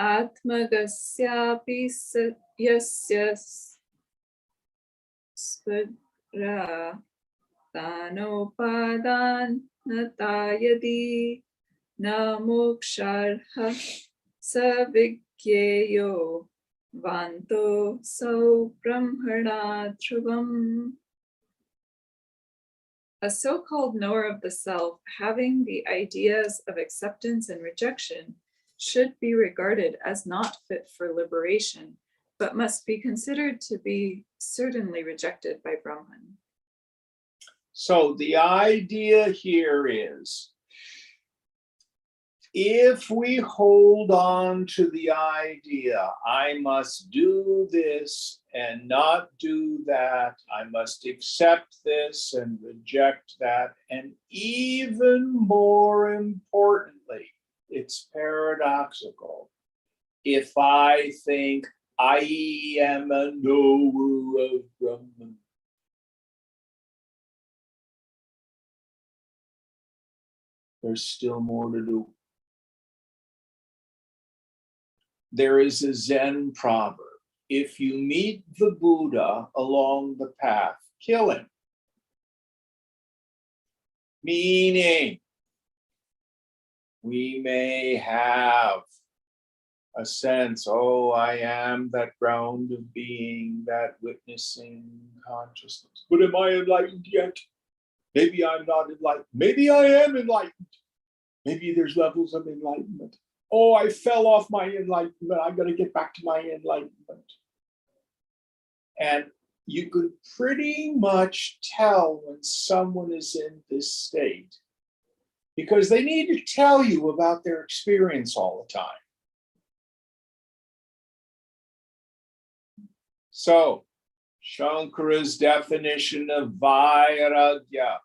Atmagasyapi yasya svara tanopadan natayadi na moksharha savigyeyo vanto so brahmana dhruvam. A so-called knower of the self, having the ideas of acceptance and rejection, should be regarded as not fit for liberation, but must be considered to be certainly rejected by Brahman. So the idea here is, if we hold on to the idea, I must do this and not do that, I must accept this and reject that, and even more importantly, it's paradoxical. If I think I am a knower of Brahman, there's still more to do. There is a Zen proverb: if you meet the Buddha along the path, kill him. Meaning, we may have a sense, oh, I am that ground of being, that witnessing consciousness. But am I enlightened yet? Maybe I'm not enlightened. Maybe I am enlightened. Maybe there's levels of enlightenment. Oh, I fell off my enlightenment. I'm going to get back to my enlightenment. And you could pretty much tell when someone is in this state, because they need to tell you about their experience all the time. So, Shankara's definition of vairagya,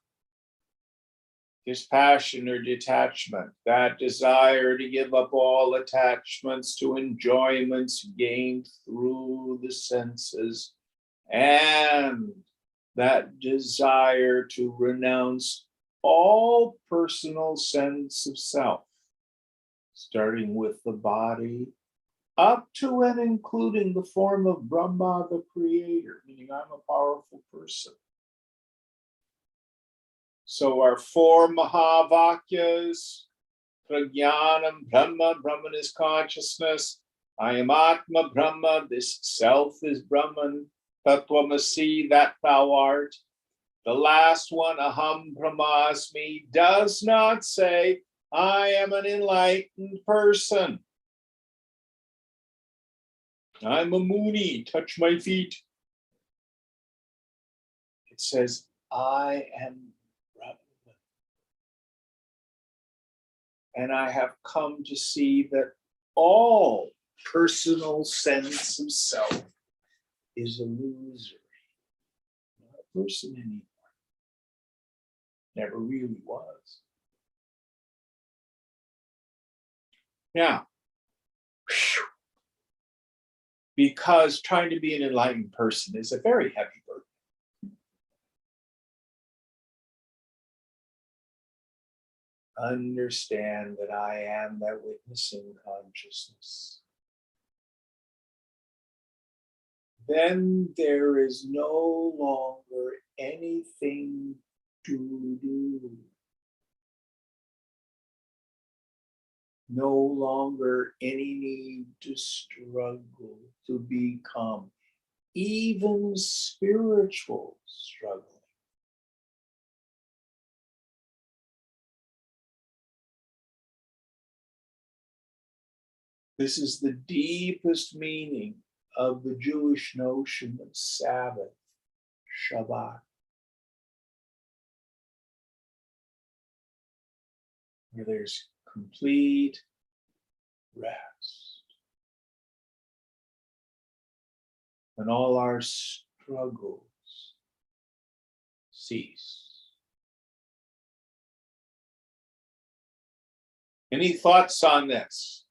dispassion or detachment, that desire to give up all attachments to enjoyments gained through the senses, and that desire to renounce all personal sense of self, starting with the body, up to and including the form of Brahma, the creator, meaning I'm a powerful person. So our four Mahavakyas, Prajnanam, Brahma, Brahman is consciousness, I am Atma, Brahma, this self is Brahman, Tattvamasi, that thou art. The last one, Aham Brahmasmi, does not say, I am an enlightened person. I'm a Muni, touch my feet. It says, I am Brahman. And I have come to see that all personal sense of self is illusory. Not a person anymore. Never really was. Now, because trying to be an enlightened person is a very heavy burden. Understand that I am that witnessing consciousness. Then there is no longer anything to do. No longer any need to struggle, to become, even spiritual struggling. This is the deepest meaning of the Jewish notion of Sabbath, Shabbat, where there's complete rest. And all our struggles cease. Any thoughts on this?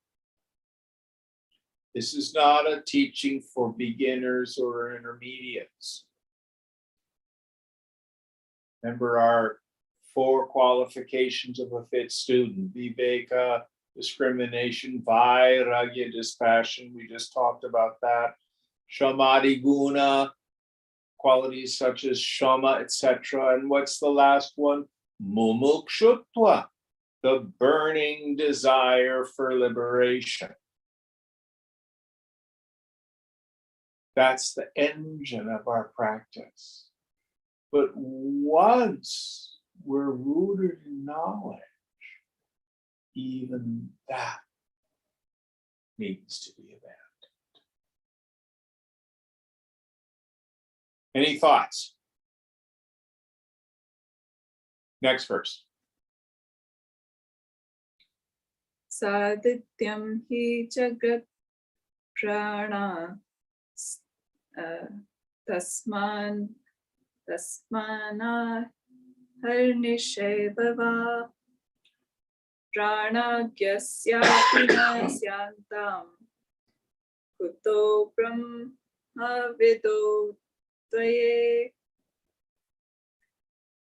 This is not a teaching for beginners or intermediates. Remember our 4 qualifications of a fit student: viveka, discrimination, vairagya, dispassion. We just talked about that. Shamadi guna, qualities such as shama, etc. And what's the last one? Mumukshutva, the burning desire for liberation. That's the engine of our practice. But once we're rooted in knowledge, even that needs to be abandoned. Any thoughts? Next verse. Sadityam hi jagat prana tasmana harnishevava pranagyasyapi nasyantam kuto brahma vido dvaye.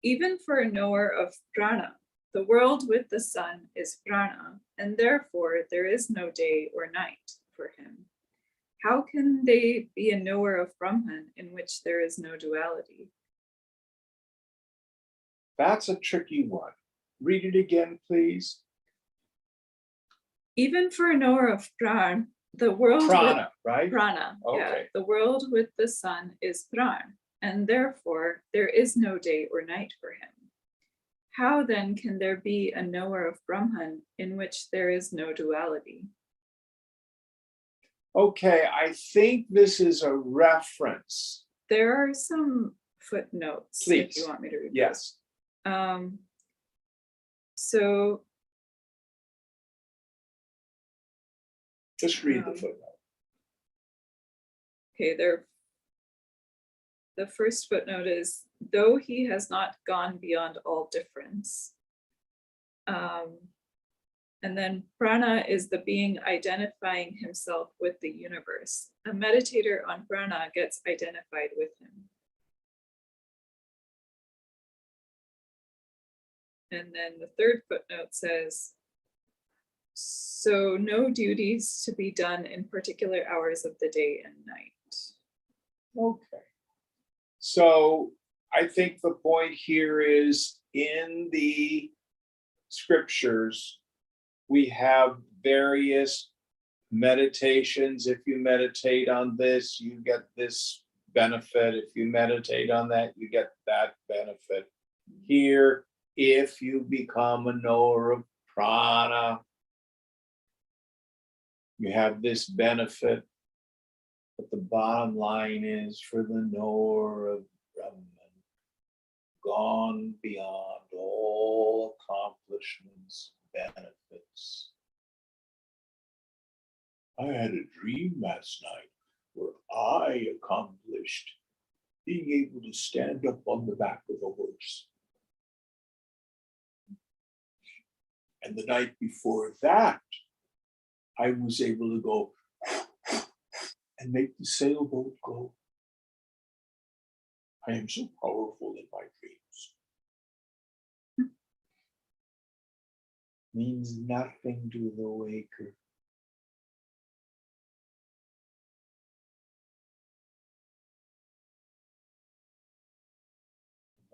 Even for a knower of prana, the world with the sun is prana, and therefore there is no day or night for him. How can they be a knower of Brahman in which there is no duality? That's a tricky one. Read it again, please. Even for a knower of prana, the world Prana, with right? prana, Okay. yeah, the world with the sun is prana, and therefore there is no day or night for him. How then can there be a knower of Brahman in which there is no duality? Okay, I think this is a reference. There are some footnotes Please. if you want me to read. Yes. So Just read the footnote. okay, the first footnote is, though he has not gone beyond all difference. And then prana is the being identifying himself with the universe. A meditator on prana gets identified with him. And then the third footnote says, so no duties to be done in particular hours of the day and night. Okay. So I think the point here is in the scriptures, we have various meditations. If you meditate on this, you get this benefit. If you meditate on that, you get that benefit. Here, if you become a knower of prana, you have this benefit. But the bottom line is, for the knower of Brahman, gone beyond all accomplishments, benefits. I had a dream last night where I accomplished being able to stand up on the back of a horse. And the night before that, I was able to go and make the sailboat go. I am so powerful in my dreams. Means nothing to the waker.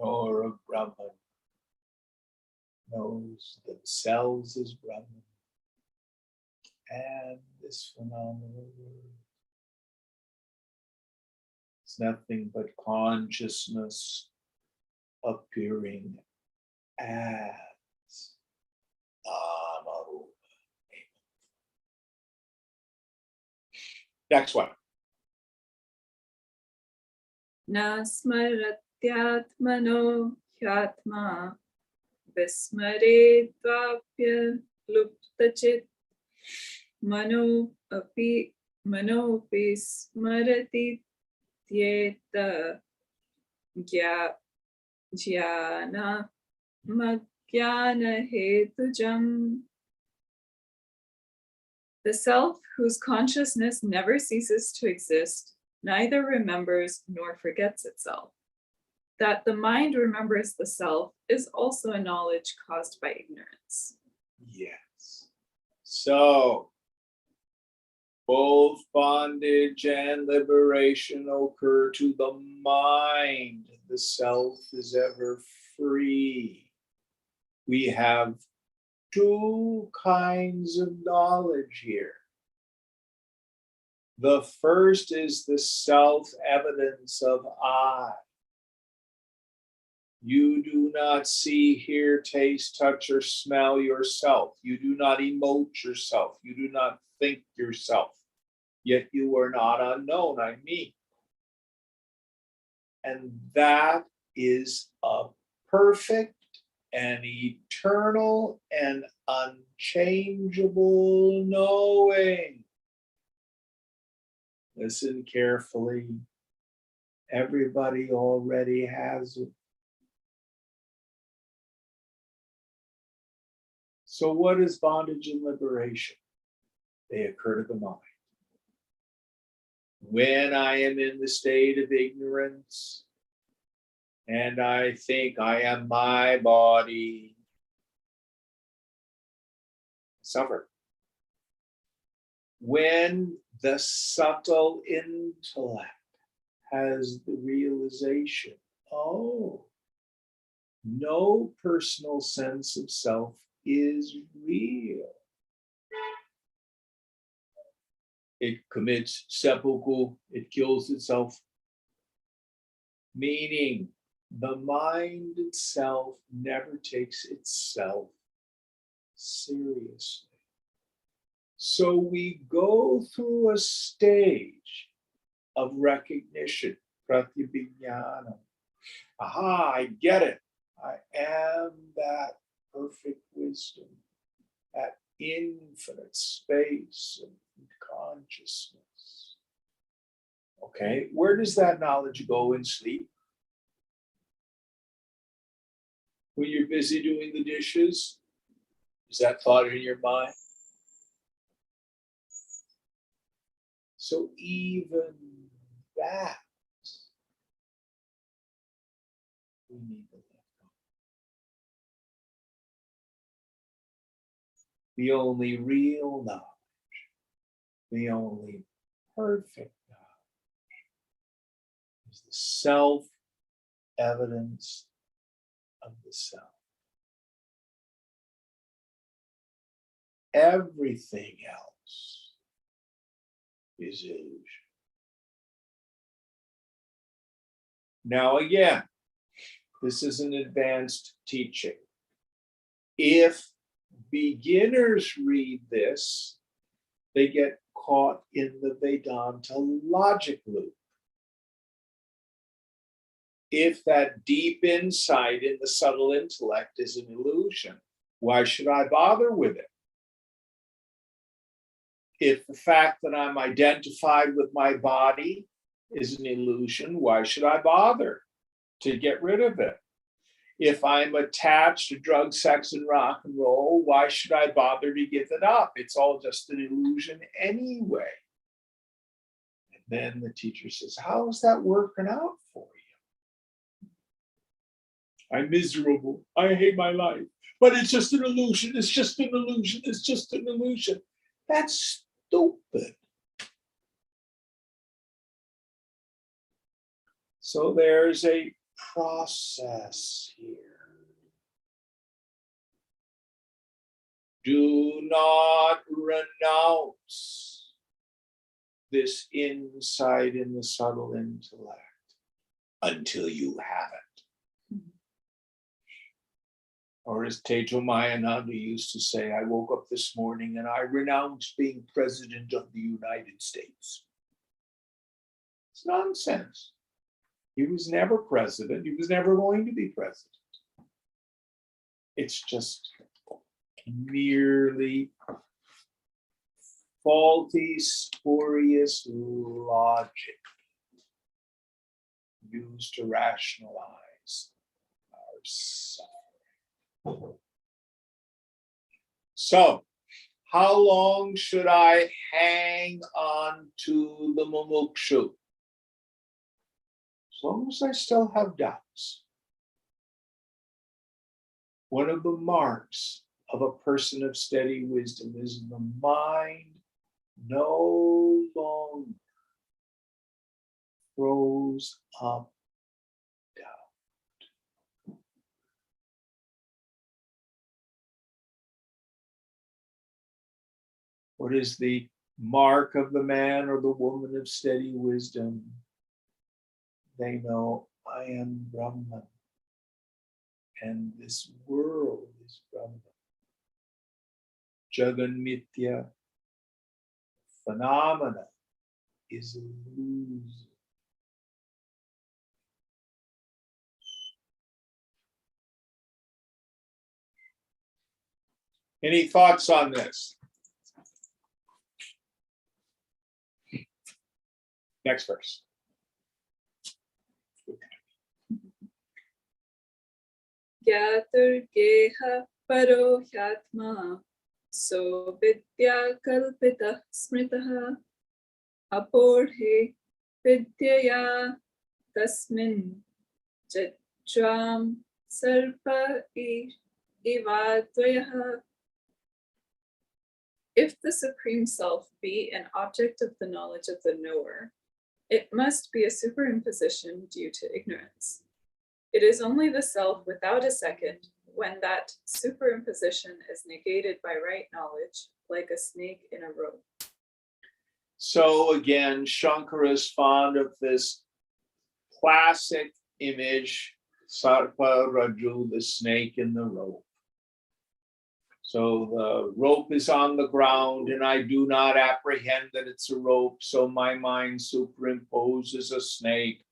Knower of Brahman knows themselves as Brahman and this phenomenal world. It's nothing but consciousness appearing as Namarupa. Next one. Nasmaratyatmano hyatma vismaredvapya luptachit manopi smarati tyeta jnana magyana hetujam. The self whose consciousness never ceases to exist neither remembers nor forgets itself. That the mind remembers the self is also a knowledge caused by ignorance. Yes. So, both bondage and liberation occur to the mind. The self is ever free. We have two kinds of knowledge here. The first is the self-evidence of I. You do not see, hear, taste, touch, or smell yourself. You do not emote yourself. You do not think yourself. Yet you are not unknown, I mean. And that is a perfect and eternal and unchangeable knowing. Listen carefully. Everybody already has it. So what is bondage and liberation? They occur to the mind. When I am in the state of ignorance and I think I am my body, suffer. When the subtle intellect has the realization, oh, no personal sense of self is real. It commits seppuku, it kills itself. Meaning, the mind itself never takes itself seriously. So we go through a stage of recognition, pratyabhijnana. Aha, I get it. I am that perfect wisdom, that infinite space and consciousness. Okay, where does that knowledge go in sleep? When you're busy doing the dishes, is that thought in your mind? So even that, we need to let go. The only real knowledge, the only perfect knowledge is the self-evidence of the self. Everything else is illusion. Now again, this is an advanced teaching. If beginners read this, they get caught in the Vedanta logic loop. If that deep insight in the subtle intellect is an illusion, why should I bother with it? If the fact that I'm identified with my body is an illusion, why should I bother to get rid of it? If I'm attached to drugs, sex, and rock and roll, why should I bother to give it up? It's all just an illusion anyway. And then the teacher says, how is that working out for you? I'm miserable. I hate my life. But it's just an illusion. It's just an illusion. It's just an illusion. That's stupid. So there's a process here. Do not renounce this insight in the subtle intellect until you have it. Or as Tejo Mayananda used to say, I woke up this morning and I renounced being president of the United States. It's nonsense. He was never president. He was never going to be president. It's just merely faulty, spurious logic used to rationalize our suffering. So, how long should I hang on to the mumukshu? As long as I still have doubts. One of the marks of a person of steady wisdom is the mind no longer throws up doubt. What is the mark of the man or the woman of steady wisdom? They know I am Brahman, and this world is Brahman. Jagan Mithya, phenomena is illusion. Any thoughts on this? Next verse. Gyaturgeha paro hyatma so vidya kalpitah smritah apodhe vidyaya tasmin jatram sarpa ivadvayah. If the Supreme Self be an object of the knowledge of the knower, it must be a superimposition due to ignorance. It is only the self without a second when that superimposition is negated by right knowledge, like a snake in a rope. So again, Shankara is fond of this classic image, Sarpa Raju, the snake in the rope. So the rope is on the ground and I do not apprehend that it's a rope, so my mind superimposes a snake.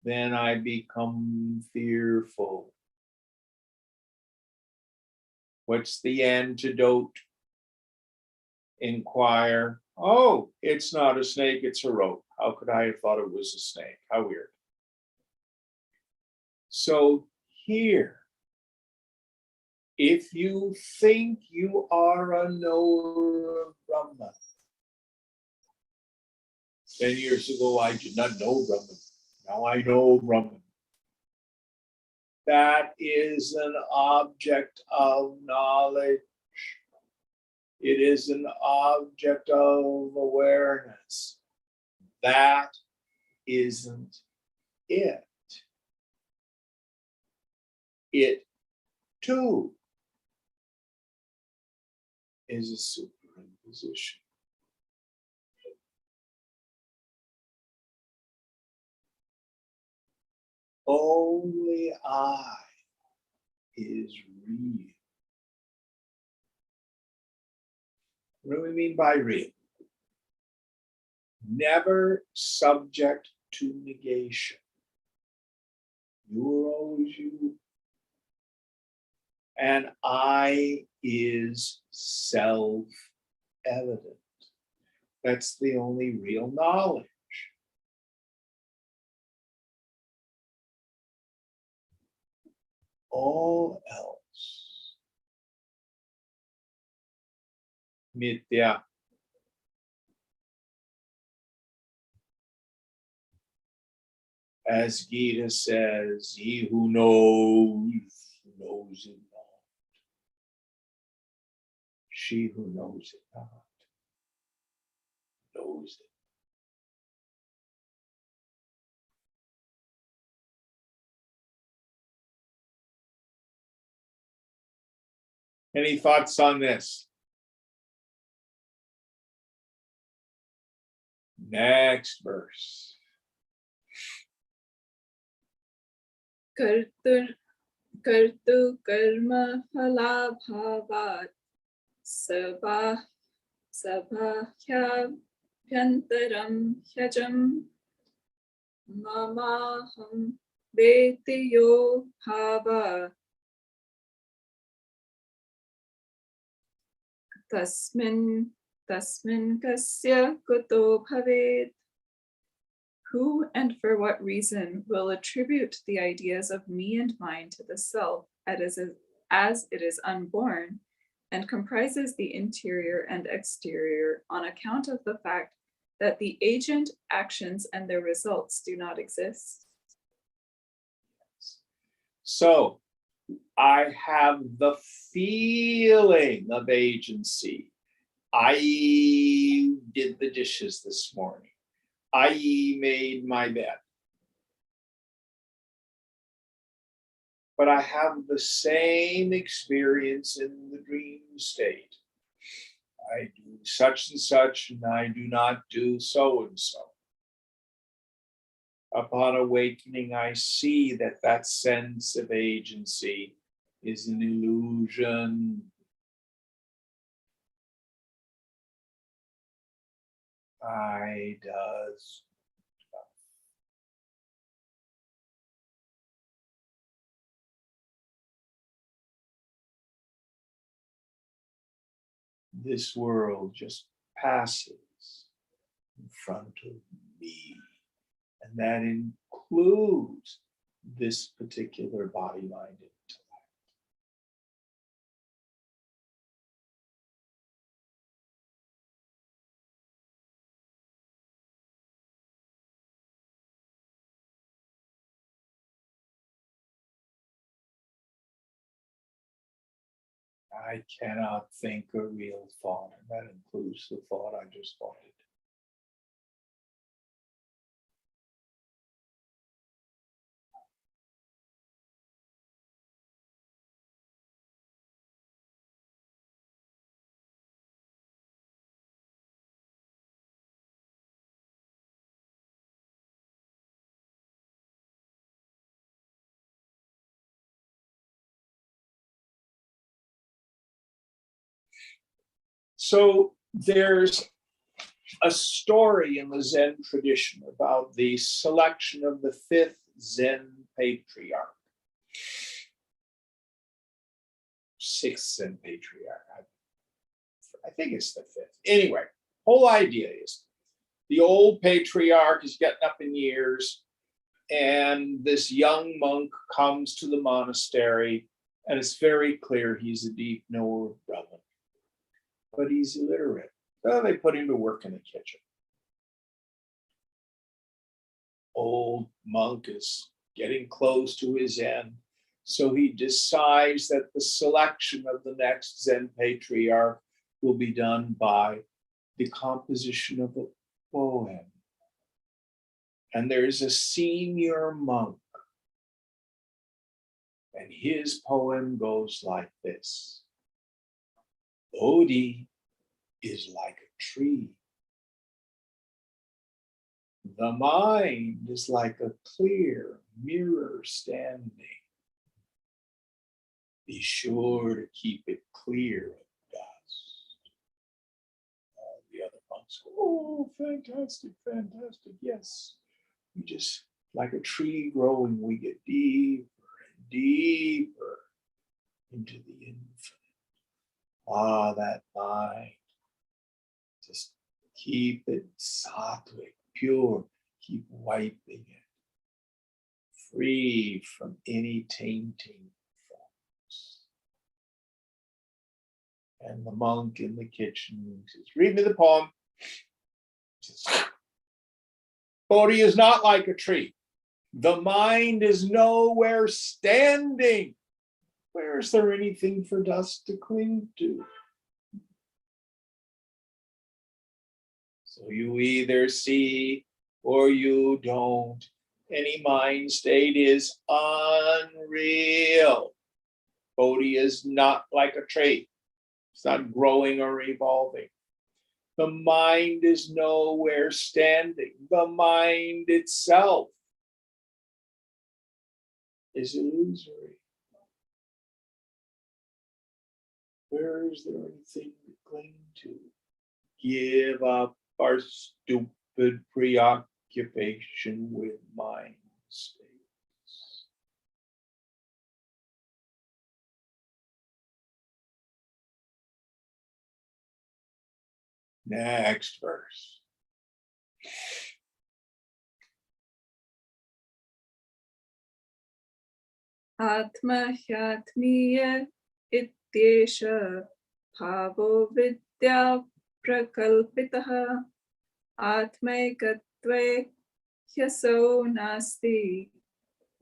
Then I become fearful. What's the antidote? Inquire. Oh, it's not a snake, it's a rope. How could I have thought it was a snake? How weird. So here, if you think you are a knower of Brahman, 10 years ago I did not know Brahman. Now I know Brahman. That is an object of knowledge. It is an object of awareness. That isn't it. It too is a superimposition. Only I is real. What do we mean by real? Never subject to negation. You're always you. And I is self-evident. That's the only real knowledge. All else, mithya. As Gita says, he who knows it not. She who knows it not, knows it. Any thoughts on this? Next verse. Kartu karma phalabhavat sabhyantaram hyajam mamaham veti yo bhava tasmin kasya kuto bhavet. Who and for what reason will attribute the ideas of me and mine to the self as it is unborn and comprises the interior and exterior on account of the fact that the agent, actions, and their results do not exist? So I have the feeling of agency. I did the dishes this morning. I made my bed. But I have the same experience in the dream state. I do such and such, and I do not do so and so. Upon awakening, I see that that sense of agency is an illusion. I does. This world just passes in front of me. And that includes this particular body, mind, intellect. I cannot think a real thought, and that includes the thought I just thought. So there's a story in the Zen tradition about the selection of the fifth Zen patriarch, sixth Zen patriarch. I think it's the fifth. Anyway, whole idea is the old patriarch is getting up in years, and this young monk comes to the monastery, and it's very clear he's a deep knower of Brahman, but he's illiterate. So they put him to work in the kitchen. Old monk is getting close to his end, so he decides that the selection of the next Zen patriarch will be done by the composition of a poem. And there's a senior monk, and his poem goes like this: Bodhi is like a tree. The mind is like a clear mirror standing. Be sure to keep it clear of dust. The other monks go, oh, fantastic, fantastic. Yes, we just, like a tree growing, we get deeper and deeper into the infinite. Ah, that mind. Just keep it sattvic, pure. Keep wiping it, free from any tainting thoughts. And the monk in the kitchen says, read me the poem. Says, Bodhi is not like a tree. The mind is nowhere standing. Where is there anything for dust to cling to? So you either see or you don't. Any mind state is unreal. Bodhi is not like a tree. It's not growing or evolving. The mind is nowhere standing. The mind itself is illusory. Where is there anything to cling to? Give up our stupid preoccupation with mind states. Next verse. Atma hyatmiya ityesha bhavo vidya prakalpitaha atmaikatve hyaso nasti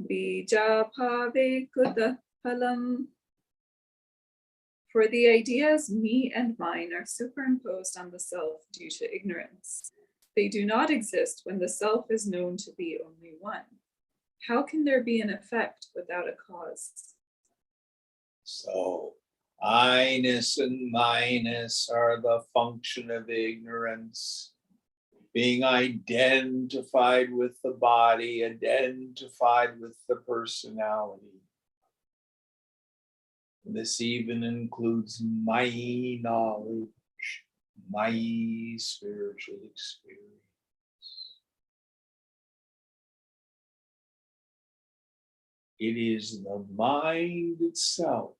bija bhave kuta phalam. For the ideas me and mine are superimposed on the self due to ignorance. They do not exist when the self is known to be only one. How can there be an effect without a cause? So, I-ness and minus are the function of ignorance, being identified with the body, identified with the personality. This even includes my knowledge, my spiritual experience. It is the mind itself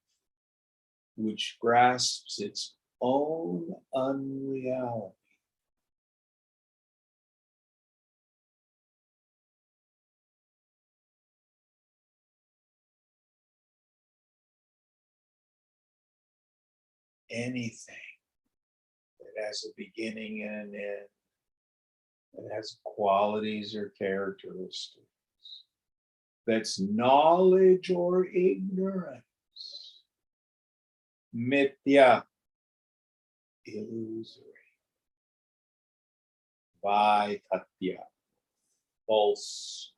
which grasps its own unreality. Anything that has a beginning and an end, that has qualities or characteristics, that's knowledge or ignorance, mithya, illusory, vaithatya, false.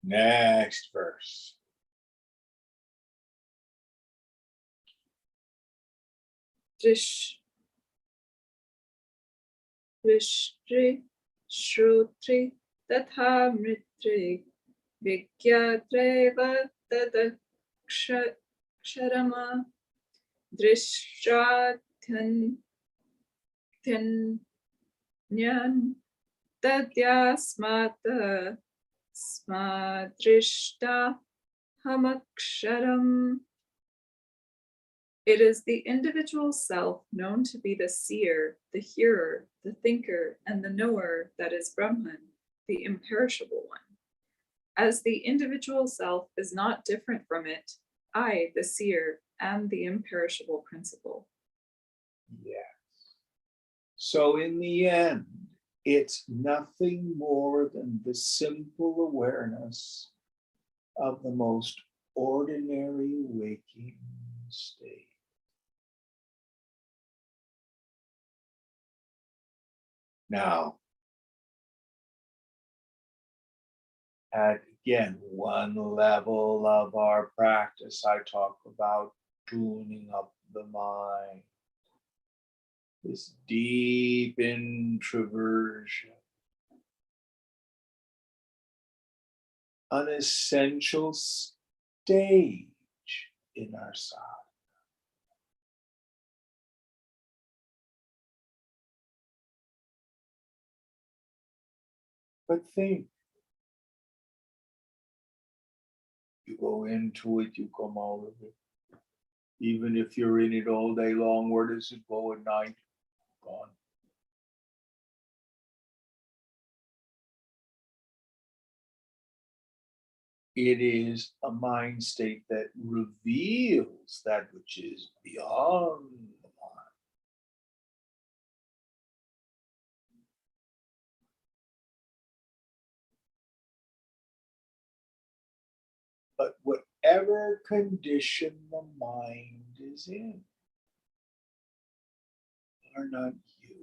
Next verse. Drishtre, Shrotre, Tatha Mritre, Vigyatreva Tadaksharama, Drishrathan Nyan, Tadyasmata Smadrishta Hamaksharam. It is the individual self known to be the seer, the hearer, the thinker, and the knower that is Brahman, the imperishable one. As the individual self is not different from it, I, the seer, am the imperishable principle. Yes. So in the end, it's nothing more than the simple awareness of the most ordinary waking state. Now, at again, one level of our practice, I talk about tuning up the mind, this deep introversion, an essential stage in our sadhana. But think, you go into it, you come out of it. Even if you're in it all day long, where does it go at night? Gone. It is a mind state that reveals that which is beyond the mind. But whatever condition the mind is in, are not you.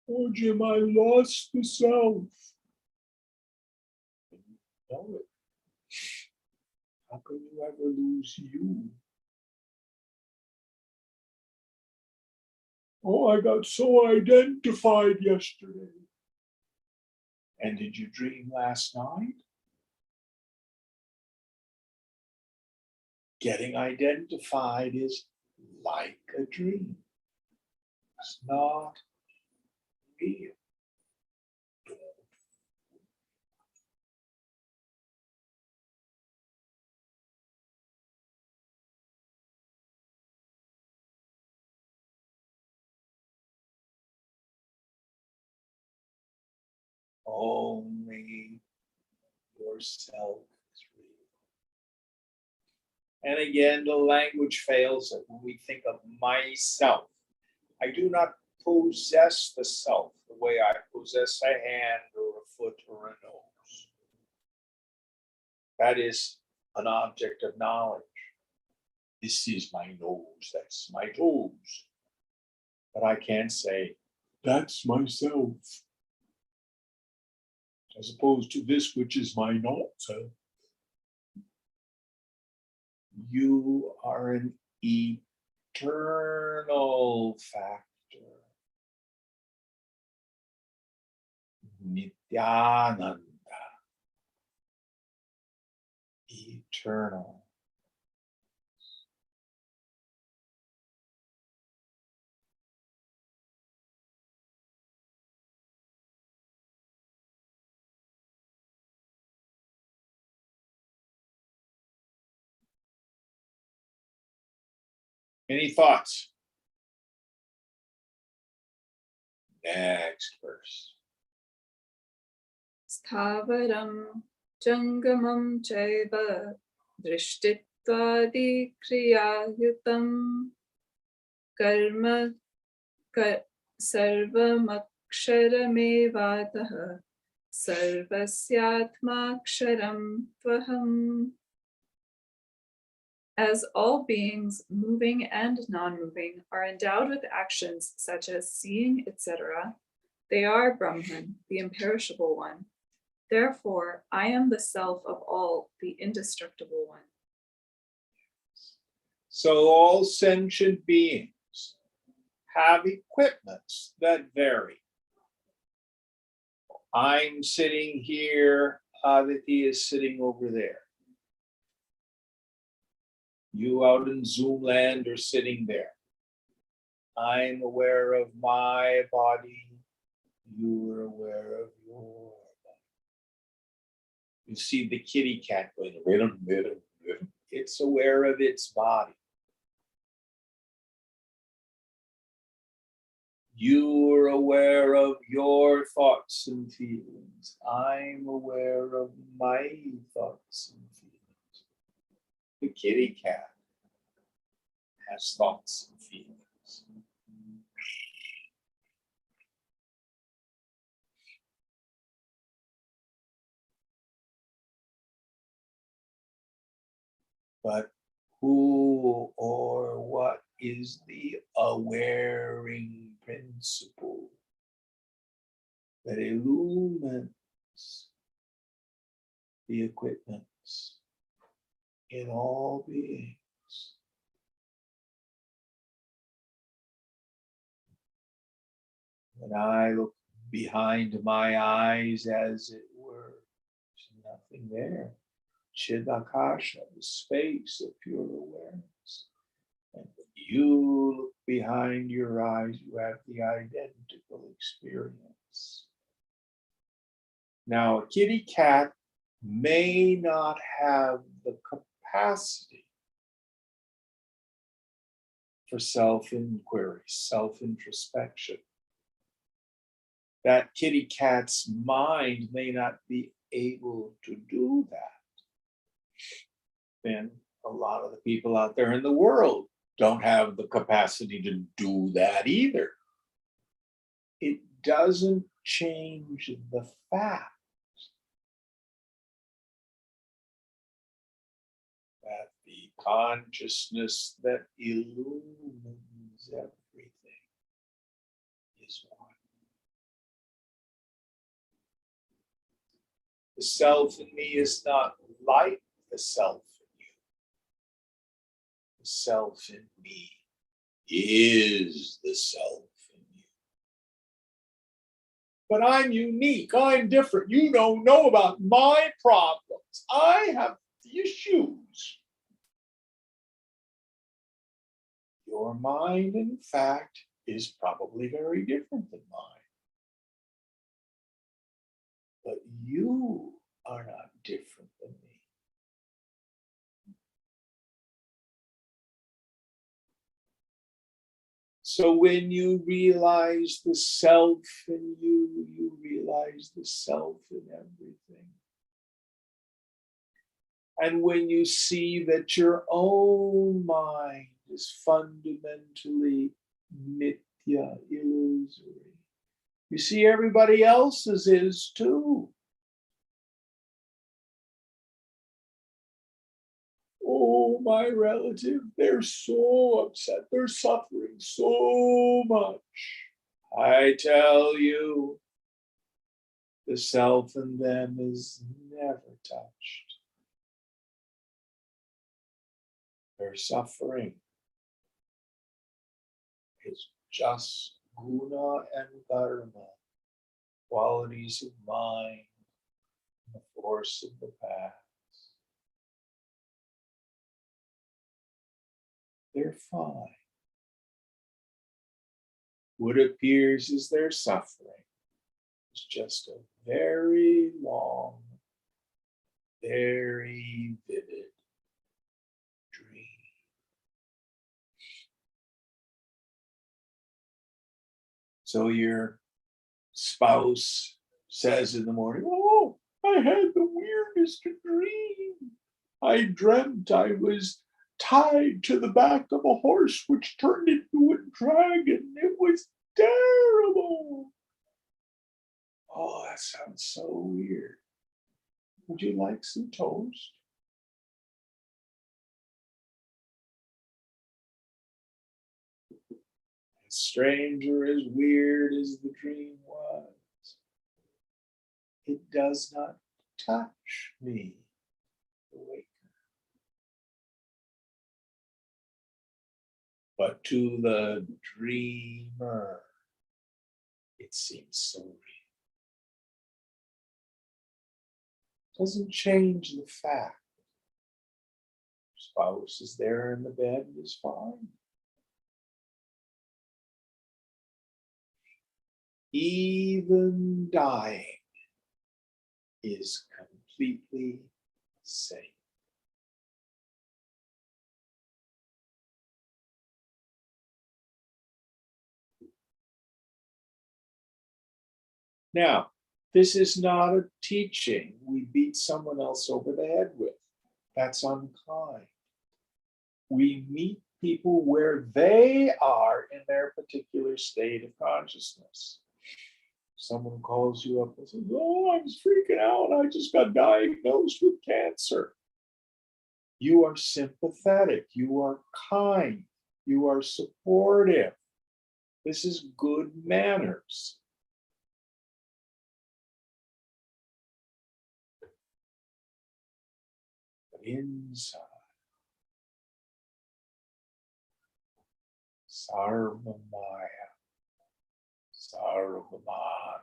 Oh, Jim, I lost the self. You know it. How can you ever lose you? Oh, I got so identified yesterday. And did you dream last night? Getting identified is like a dream. It's not real. Only yourself is real. And again, the language fails it when we think of myself. I do not possess the self the way I possess a hand or a foot or a nose. That is an object of knowledge. This is my nose, that's my toes. But I can't say, that's myself, as opposed to this, which is my not self. You are an eternal factor. Nityananda. Eternal. Any thoughts? Next verse. Sthavaram jangamam chaiva drishtittvadi kriyayutam karma sarvamaksharamevataha sarvasyatmaksharam tvaham. As all beings, moving and non-moving, are endowed with actions such as seeing, etc., they are Brahman, the imperishable one. Therefore, I am the self of all, the indestructible one. So all sentient beings have equipments that vary. I'm sitting here, Aditi is sitting over there. You out in Zoom land are sitting there. I'm aware of my body. You are aware of your body. You see the kitty cat going, it's aware of its body. You are aware of your thoughts and feelings. I'm aware of my thoughts and feelings. The kitty cat has thoughts and feelings. But who or what is the awareing principle that illumines the equipments in all beings? When I look behind my eyes, as it were, there's nothing there. Chidakasha, the space of pure awareness. And when you look behind your eyes, you have the identical experience. Now, a kitty cat may not have the capacity for self-inquiry, self-introspection. That kitty cat's mind may not be able to do that. Then a lot of the people out there in the world don't have the capacity to do that either. It doesn't change the fact that the consciousness that illumines everything is one. The self in me is not like the self in you. The self in me is the self in you. But I'm unique, I'm different. You don't know about my problems. I have issues. Your mind, in fact, is probably very different than mine. But you are not different than me. So when you realize the self in you, you realize realize the self in everything. And when you see that your own mind is fundamentally mithya, illusory, you see everybody else's is too. Oh, my relative, they're so upset. They're suffering so much. I tell you, the self in them is never touched. Their suffering is just guna and dharma, qualities of mind, the force of the past. They're fine. What appears as their suffering is just a very long, very vivid dream. So your spouse says in the morning, "Oh, I had the weirdest dream. I dreamt I was tied to the back of a horse which turned into a dragon. It was terrible." Oh, that sounds so weird. Would you like some toast? As strange or as weird as the dream was, it does not touch me, the waker. But to the dreamer, it seems so real. Doesn't change the fact. Spouse is there in the bed and is fine. Even dying is completely safe. Now, this is not a teaching we beat someone else over the head with. That's unkind. We meet people where they are in their particular state of consciousness. Someone calls you up and says, "Oh, I'm freaking out. I just got diagnosed with cancer." You are sympathetic. You are kind. You are supportive. This is good manners. But inside, Sarvamaya, Sarvamana,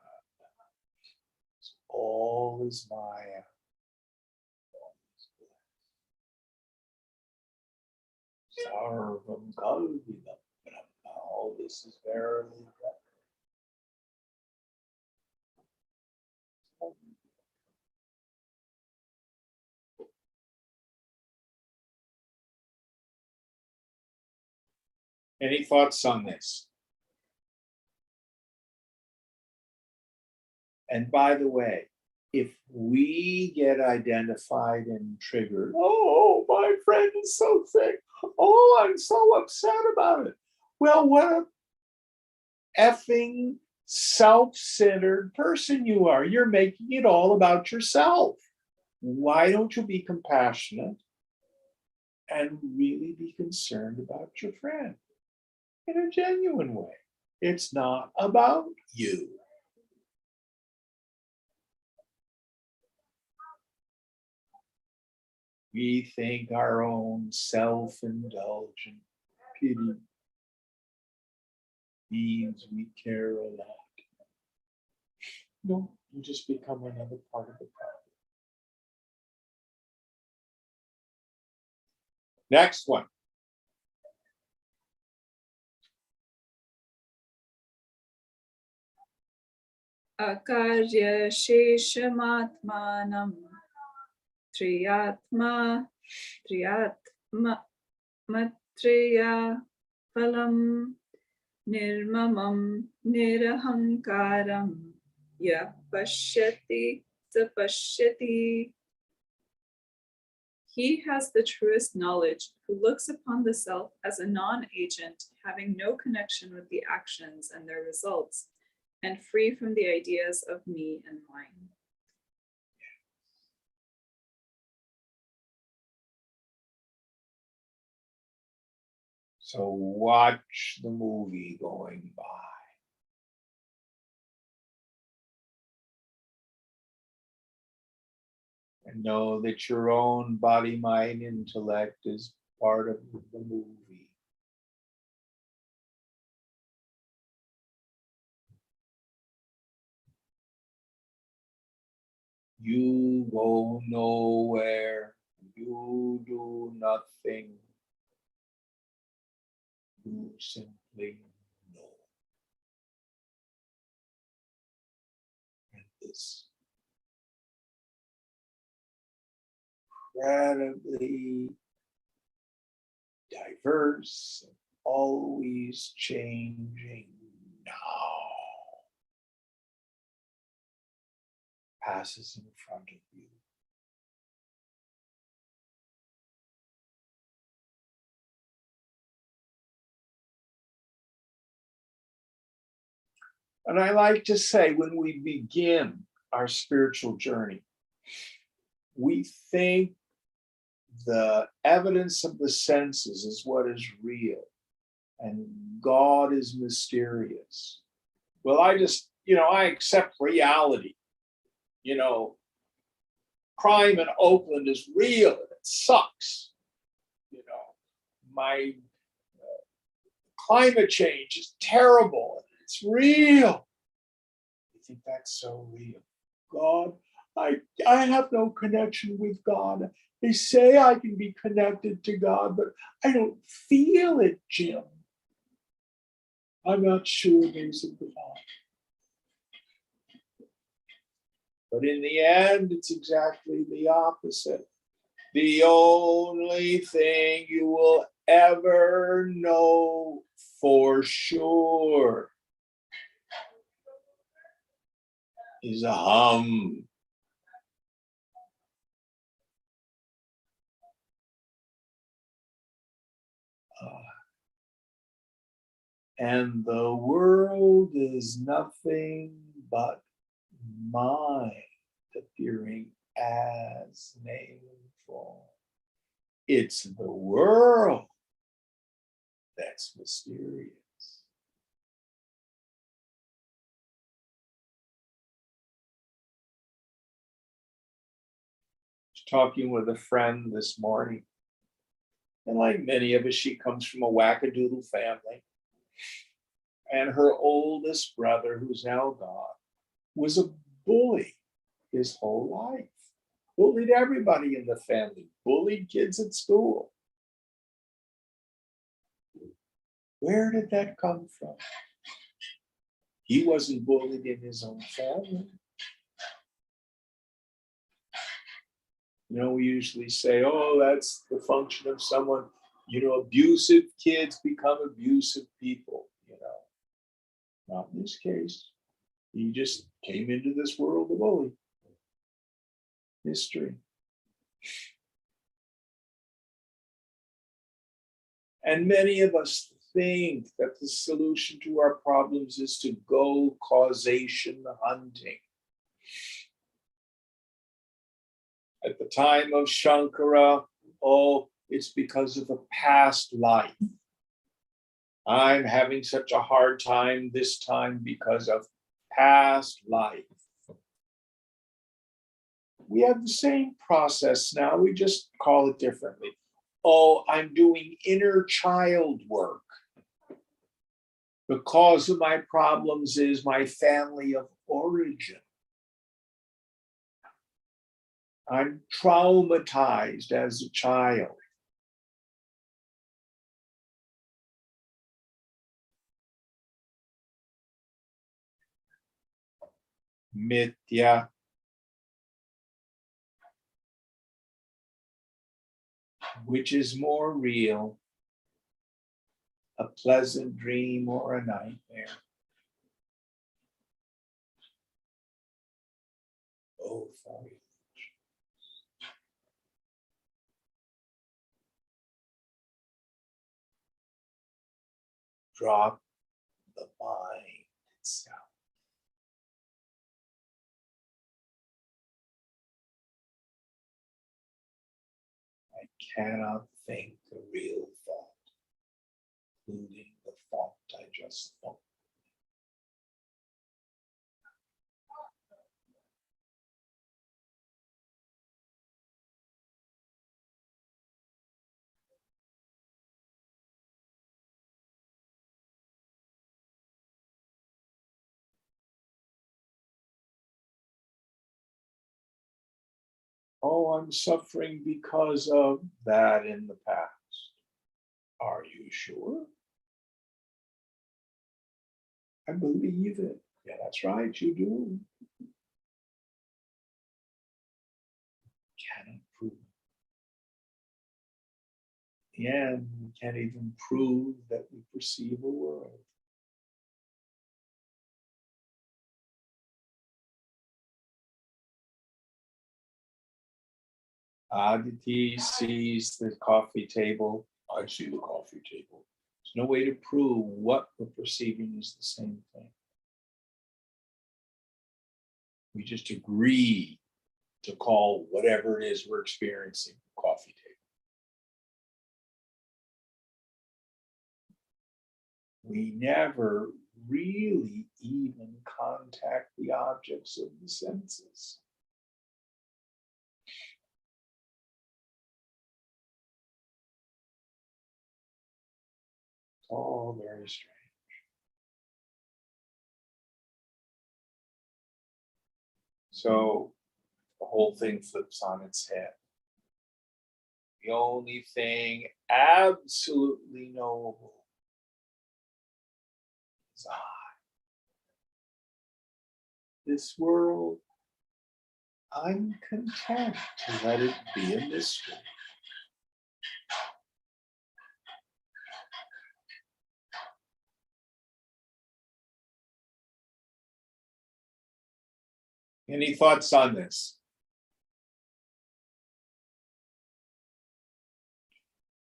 all is Maya. Sarvam Kalvinam Brahma. All this is verily Brahma. Any thoughts on this? And by the way, if we get identified and triggered, "Oh, my friend is so sick. Oh, I'm so upset about it." Well, what a effing self-centered person you are. You're making it all about yourself. Why don't you be compassionate and really be concerned about your friend in a genuine way? It's not about you. We think our own self-indulgent pity means we care a lot. No, you just become another part of the problem. Next one. Akarya sheshamatmanam triyatma matriya phalam nirmamam nirahankaram yapashyati tapashyati. He has the truest knowledge who looks upon the self as a non-agent, having no connection with the actions and their results, and free from the ideas of me and mine. So watch the movie going by. And know that your own body, mind, intellect is part of the movie. You go nowhere. You do nothing. You simply know. And this incredibly diverse and always changing now passes in front of you. And I like to say, when we begin our spiritual journey, we think the evidence of the senses is what is real, and God is mysterious. Well, I accept reality. Crime in Oakland is real and it sucks. My climate change is terrible and it's real. You think that's so real? God, I have no connection with God. They say I can be connected to God, but I don't feel it, Jim. I'm not sure there's a God. But in the end, it's exactly the opposite. The only thing you will ever know for sure is a hum. And the world is nothing but mind appearing as name and form. It's the world that's mysterious. I was talking with a friend this morning, and like many of us, she comes from a wackadoodle family. And her oldest brother, who's now gone, was a bully his whole life. Bullied everybody in the family, bullied kids at school. Where did that come from? He wasn't bullied in his own family. We usually say, oh, that's the function of someone, abusive kids become abusive people, Not in this case. He just came into this world a bully. History. And many of us think that the solution to our problems is to go causation hunting. At the time of Shankara, it's because of a past life. I'm having such a hard time this time because of past life. We have the same process now, we just call it differently. I'm doing inner child work. The cause of my problems is my family of origin. I'm traumatized as a child. Mithya. Which is more real, a pleasant dream or a nightmare? for you. Drop the mind itself. I cannot think a real thought, including the thought I just thought. Oh, I'm suffering because of that in the past. Are you sure? I believe it. Yeah, that's right, you do. Cannot prove it. And we can't even prove that we perceive a world. Aditi sees the coffee table. I see the coffee table. There's no way to prove what we're perceiving is the same thing. We just agree to call whatever it is we're experiencing coffee table. We never really even contact the objects of the senses. It's all very strange. So the whole thing flips on its head. The only thing absolutely knowable is I. This world, I'm content to let it be a mystery. Any thoughts on this?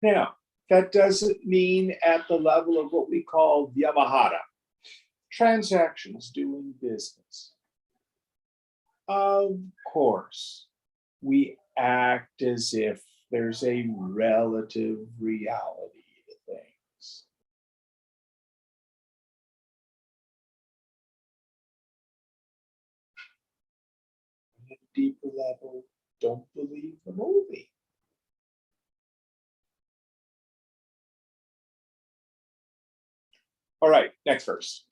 Now, that doesn't mean at the level of what we call Vyavahara, transactions, doing business. Of course, we act as if there's a relative reality to things. On a deeper level, don't believe the movie. All right, next verse.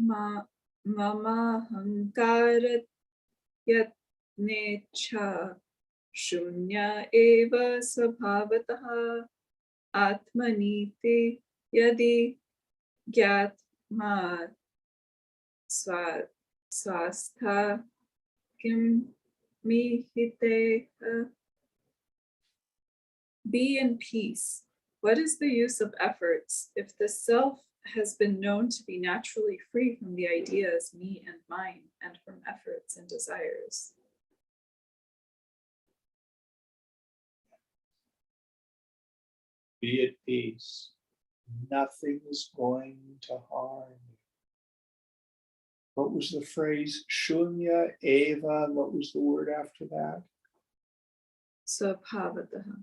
Mama hankarat yatnecha shunya eva svabhataha atmaniti yadi gyatma swastha kim mihite. Be in peace. What is the use of efforts if the self has been known to be naturally free from the ideas me and mine and from efforts and desires? Be at peace. Nothing is going to harm you. What was the phrase? Shunya eva. What was the word after that? Svabhataha.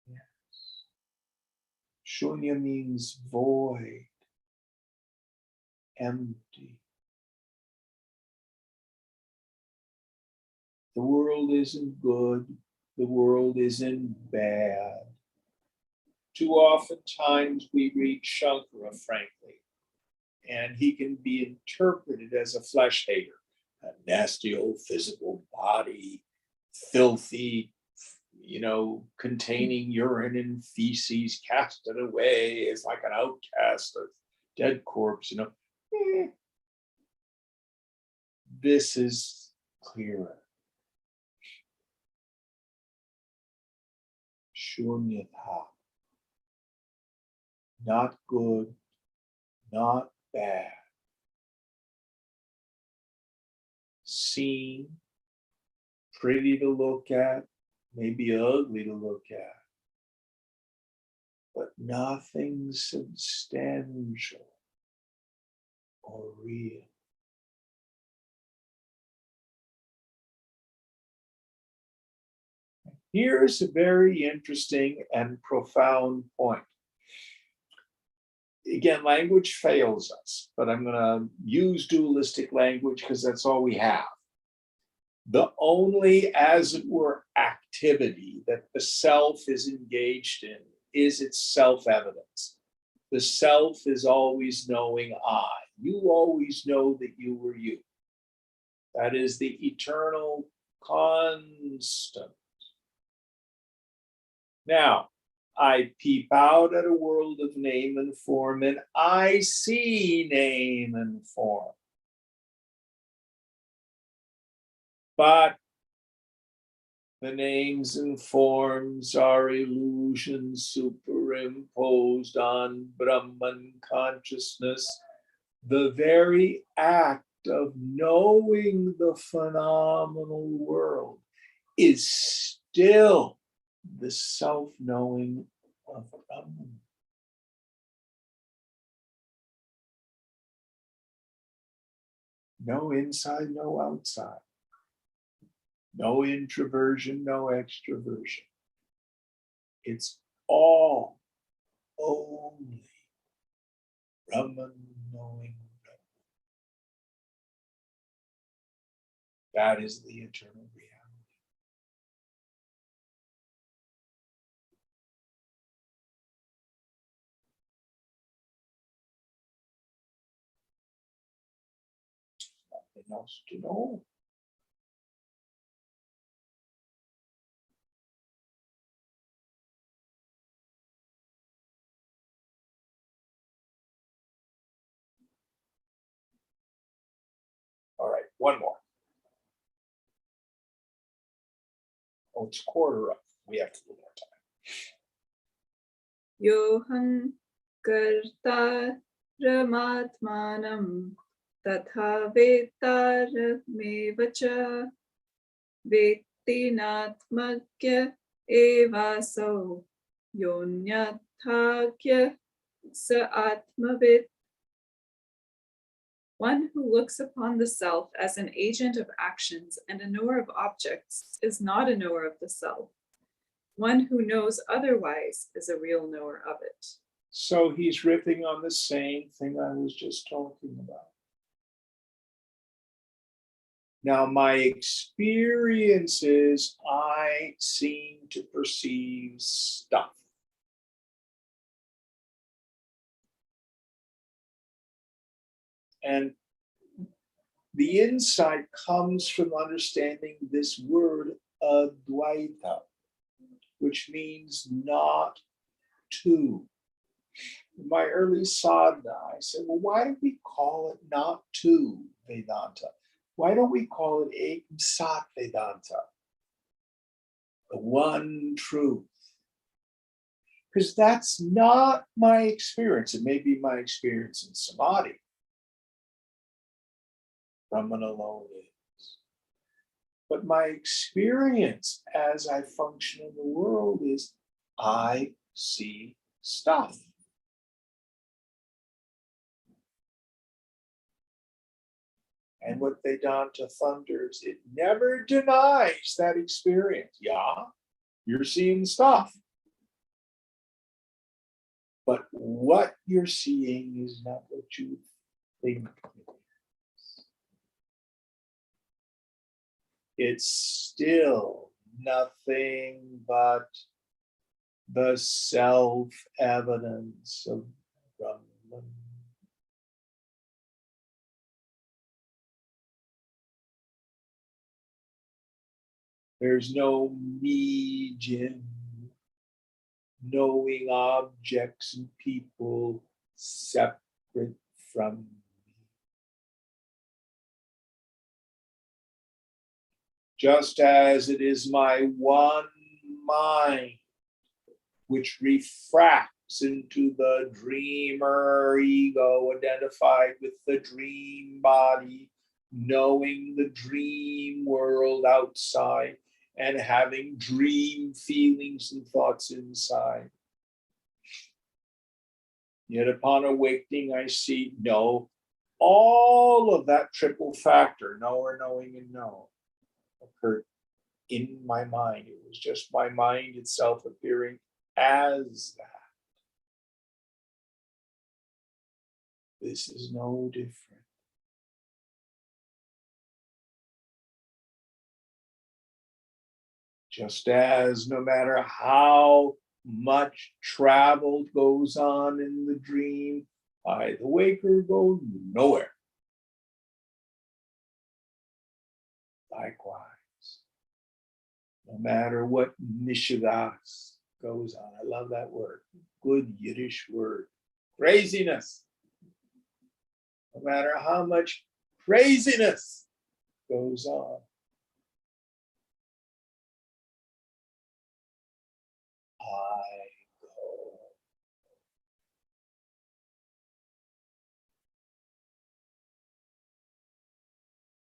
Yes. Shunya means void, empty. The world isn't good. The world isn't bad. Too often times we read Shankara, frankly, and he can be interpreted as a flesh hater, a nasty old physical body, filthy, containing urine and feces casted away as like an outcast, a dead corpse, This is clearer. Shunyata. Not good, not bad. Seen, pretty to look at, maybe ugly to look at, but nothing substantial or real. Here's a very interesting and profound point. Again, language fails us, but I'm going to use dualistic language because that's all we have. The only, as it were, activity that the self is engaged in is its self-evidence. The self is always knowing I. You always know that you were you. That is the eternal constant. Now, I peep out at a world of name and form, and I see name and form. But the names and forms are illusions superimposed on Brahman consciousness. The very act of knowing the phenomenal world is still the self-knowing of Brahman. No inside, no outside. No introversion, no extroversion. It's all only Brahman knowing Brahman. That is the eternal reality. Nothing else to know. All right, one more. Oh, it's quarter up. We have to do more time. Yoham karta ramatmanam tatha vettamevacha vettinatmakya evaso yonyathakya sa atmavid. One who looks upon the self as an agent of actions and a knower of objects is not a knower of the self. One who knows otherwise is a real knower of it. So he's riffing on the same thing I was just talking about. Now, my experience is I seem to perceive stuff. And the insight comes from understanding this word Advaita, which means not two. In my early sadhana, I said, well, why do we call it not two Vedanta? Why don't we call it Ekam Sat Vedanta? The one truth. Because that's not my experience. It may be my experience in Samadhi. Brahman alone is. But my experience as I function in the world is I see stuff. And what Vedanta thunders, it never denies that experience. Yeah, you're seeing stuff. But what you're seeing is not what you think it is. It's still nothing but the self-evidence of Brahman. There's no me, Jim. Knowing objects and people separate from me. Just as it is my one mind which refracts into the dreamer ego identified with the dream body, knowing the dream world outside and having dream feelings and thoughts inside. Yet upon awakening, I see no, all of that triple factor, knower, knowing, and know, occurred in my mind. It was just my mind itself appearing as that. This is no different. Just as no matter how much travel goes on in the dream, I, the waker, go nowhere. Likewise, no matter what mishigas goes on, I love that word, good Yiddish word, craziness. No matter how much craziness goes on, I go.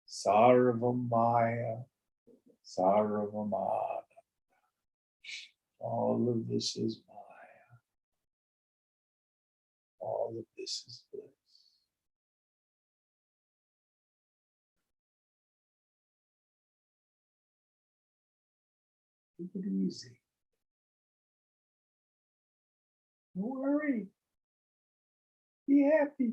Sarvamaya, Sarvamana. All of this is Maya. All of this is bliss. Take it easy. Don't worry. Be happy.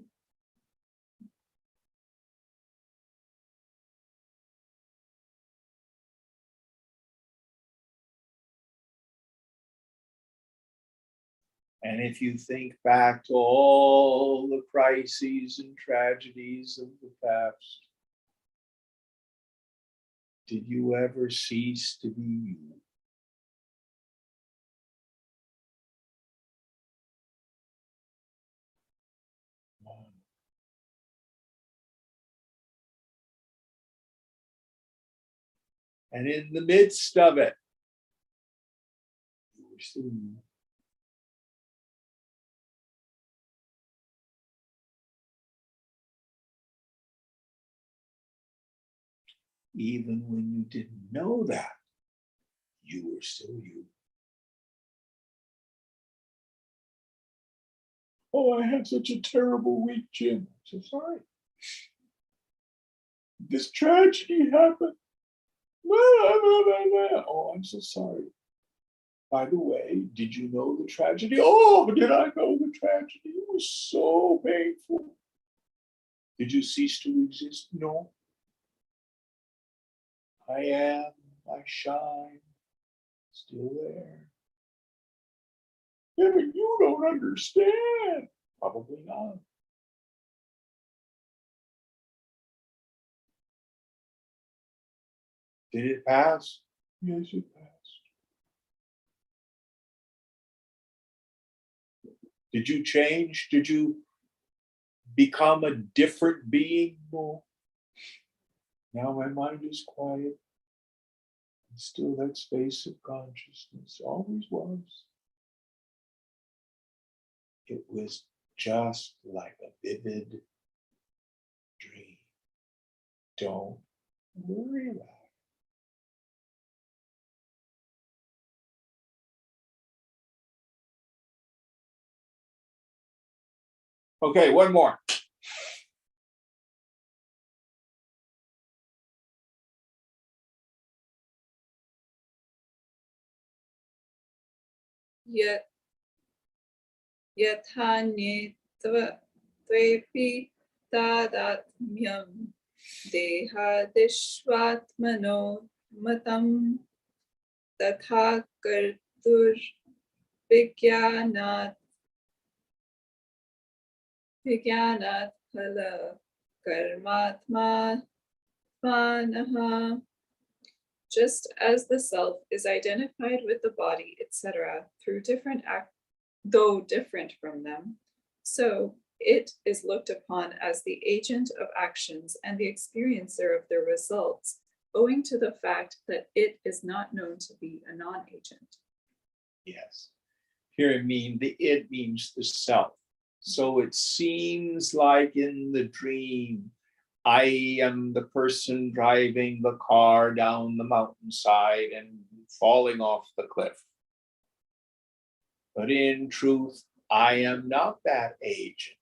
And if you think back to all the crises and tragedies of the past, did you ever cease to be you? And in the midst of it, you were still you. Even when you didn't know that, you were still you. Oh, I had such a terrible week, Jim. I'm so sorry. This tragedy happened. Oh, I'm so sorry. By the way, did you know the tragedy? Oh, did I know the tragedy? It was so painful. Did you cease to exist? No. I am, I shine, still there. Yeah, but you don't understand. Probably not. Did it pass? Yes, it passed. Did you change? Did you become a different being? No. Now my mind is quiet. And still that space of consciousness always was. It was just like a vivid dream. Don't worry about it. Okay, one more. Yathanetvepi tadatmyam dehadishvatmano matam tatha kartur vigyanat phala karmatma manaha. just as the self is identified with the body, etc., through different though different from them, so it is looked upon as the agent of actions and the experiencer of their results, owing to the fact that it is not known to be a non-agent. Yes. Here it means the self. So it seems like in the dream, I am the person driving the car down the mountainside and falling off the cliff. But in truth, I am not that agent.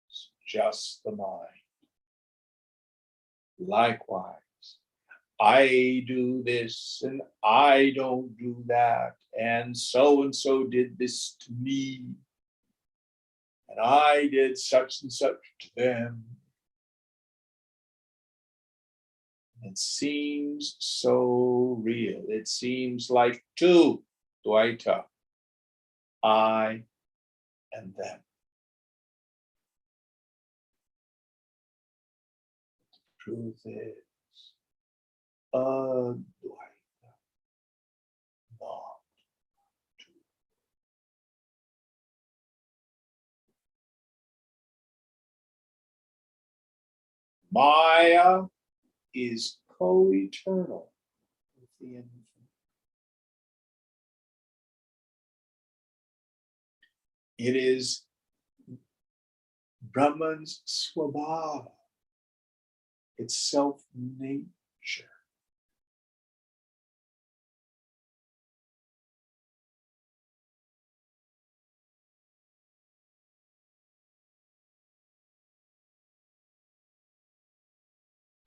It's just the mind. Likewise, I do this and I don't do that, and so did this to me, and I did such and such to them. It seems so real. It seems like two, Dvaita, I and them. Truth is, Advaita, not two. Maya is co-eternal with the infinite. It is Brahman's swabhava, its self-nature.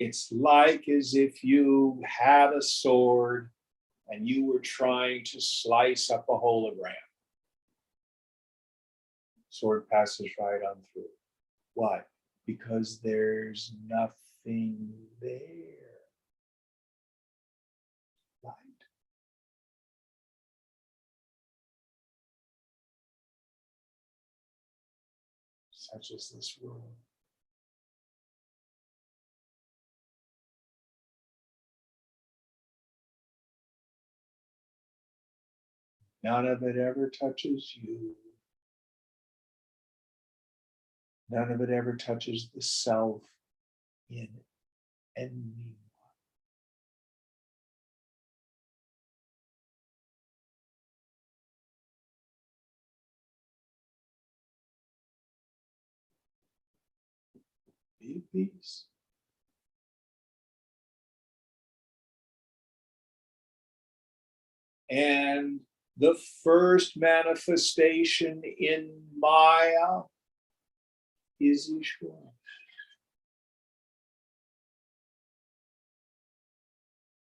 It's like as if you had a sword and you were trying to slice up a hologram. Sword passes right on through. Why? Because there's nothing there. Light. Such as this world. None of it ever touches you. None of it ever touches the self in anyone. Be at peace. And the first manifestation in Maya is Ishvara.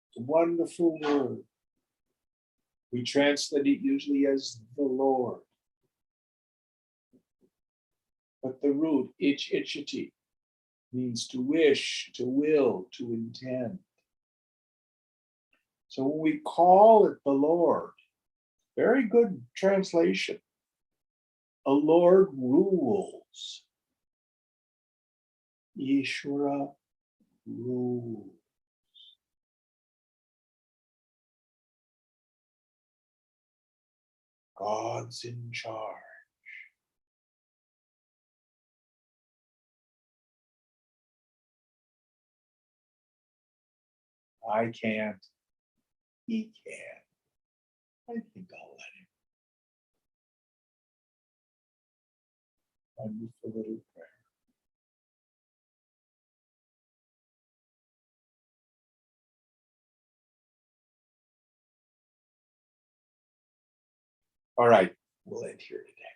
It's a wonderful word. We translate it usually as the Lord. But the root, ich-ichati, means to wish, to will, to intend. So when we call it the Lord, very good translation. A Lord rules. Ishvara rules. God's in charge. I can't. He can. I think I'll let him. Wonderful little prayer. All right, we'll end here today.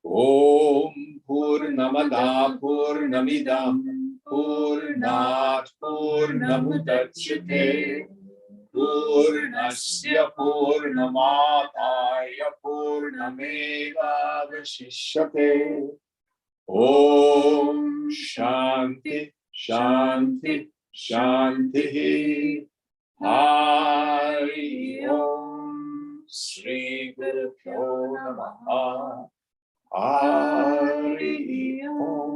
Om Purnamada Purnamidam Purnat Purnamudachyate Purnasya Purnamadaya Purnameva Vashishyate. Om Shanti Shanti Shanti. Hari Om Sri Guru Namaha. Hari Om.